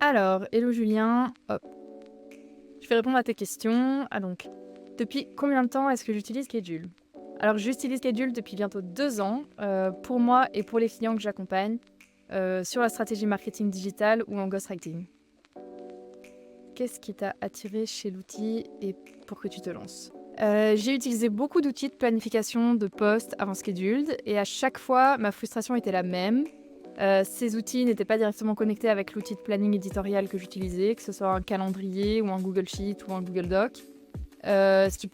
Alors, hello Julien, hop, je vais répondre à tes questions. Ah donc, depuis combien de temps est-ce que j'utilise Schedule? Alors, j'utilise Schedule depuis bientôt 2 ans, pour moi et pour les clients que j'accompagne, sur la stratégie marketing digital ou en ghostwriting. Qu'est-ce qui t'a attiré chez l'outil et pour que tu te lances? J'ai utilisé beaucoup d'outils de planification de posts avant Scheduled et à chaque fois, ma frustration était la même. Ces outils n'étaient pas directement connectés avec l'outil de planning éditorial que j'utilisais, que ce soit un calendrier ou un Google Sheet ou un Google Doc, ce qui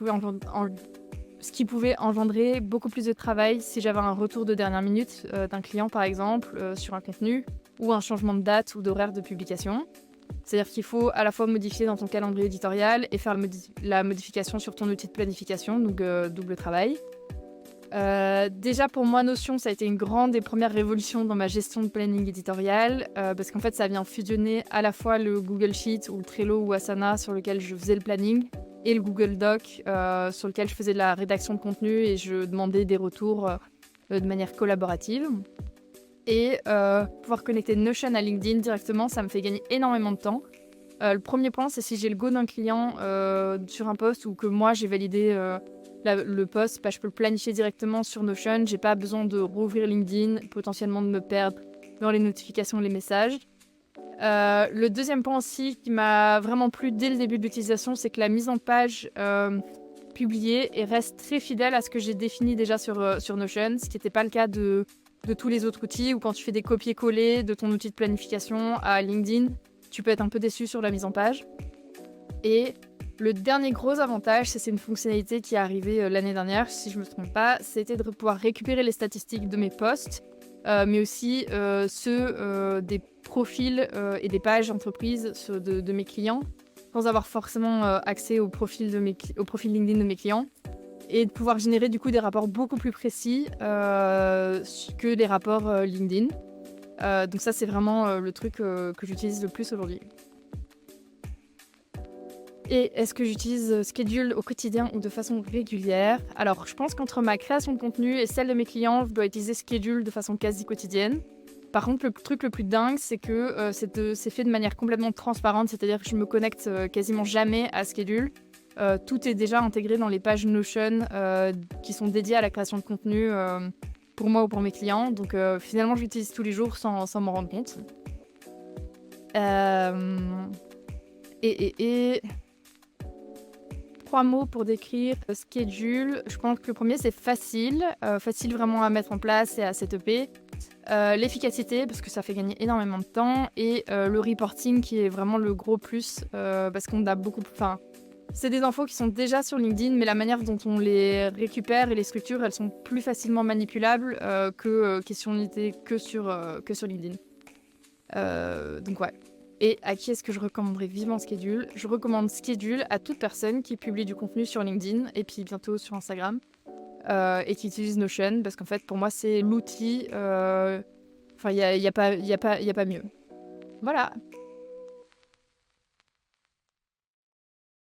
pouvait engendrer beaucoup plus de travail si j'avais un retour de dernière minute d'un client par exemple sur un contenu ou un changement de date ou d'horaire de publication. C'est-à-dire qu'il faut à la fois modifier dans ton calendrier éditorial et faire la modification sur ton outil de planification, donc double travail. Déjà pour moi, Notion, ça a été une grande et première révolution dans ma gestion de planning éditorial, parce qu'en fait, ça vient fusionner à la fois le Google Sheet ou le Trello ou Asana sur lequel je faisais le planning et le Google Doc sur lequel je faisais de la rédaction de contenu et je demandais des retours de manière collaborative. Et pouvoir connecter Notion à LinkedIn directement, ça me fait gagner énormément de temps. Le premier point, c'est si j'ai le go d'un client sur un post ou que moi j'ai validé le post, je peux le planifier directement sur Notion. J'ai pas besoin de rouvrir LinkedIn, potentiellement de me perdre dans les notifications, les messages. Le deuxième point aussi qui m'a vraiment plu dès le début de l'utilisation, c'est que la mise en page publiée et reste très fidèle à ce que j'ai défini déjà sur Notion, ce qui n'était pas le cas de tous les autres outils, ou quand tu fais des copier-coller de ton outil de planification à LinkedIn, tu peux être un peu déçu sur la mise en page. Et le dernier gros avantage, c'est une fonctionnalité qui est arrivée l'année dernière, si je ne me trompe pas, c'était de pouvoir récupérer les statistiques de mes posts, mais aussi ceux des profils et des pages entreprises de mes clients, sans avoir forcément accès au profil LinkedIn de mes clients, et de pouvoir générer du coup des rapports beaucoup plus précis que les rapports LinkedIn. Donc ça, c'est vraiment le truc que j'utilise le plus aujourd'hui. Et est-ce que j'utilise Schedule au quotidien ou de façon régulière? Alors, je pense qu'entre ma création de contenu et celle de mes clients, je dois utiliser Schedule de façon quasi quotidienne. Par contre, le truc le plus dingue, c'est que c'est fait de manière complètement transparente, c'est-à-dire que je me connecte quasiment jamais à Schedule. Tout est déjà intégré dans les pages Notion qui sont dédiées à la création de contenu pour moi ou pour mes clients. Donc finalement, j'utilise tous les jours sans m'en rendre compte. Et 3 mots pour décrire Schedule. Je pense que le premier, c'est facile. Facile vraiment à mettre en place et à setuper. L'efficacité, parce que ça fait gagner énormément de temps. Et le reporting, qui est vraiment le gros plus, parce qu'on a beaucoup... Enfin, c'est des infos qui sont déjà sur LinkedIn, mais la manière dont on les récupère et les structures, elles sont plus facilement manipulables que si on n'était que sur LinkedIn. Donc ouais. Et à qui est-ce que je recommanderais vivement Schedule? Je recommande Schedule à toute personne qui publie du contenu sur LinkedIn et puis bientôt sur Instagram et qui utilise Notion, parce qu'en fait pour moi c'est l'outil, enfin il y a pas mieux. Voilà.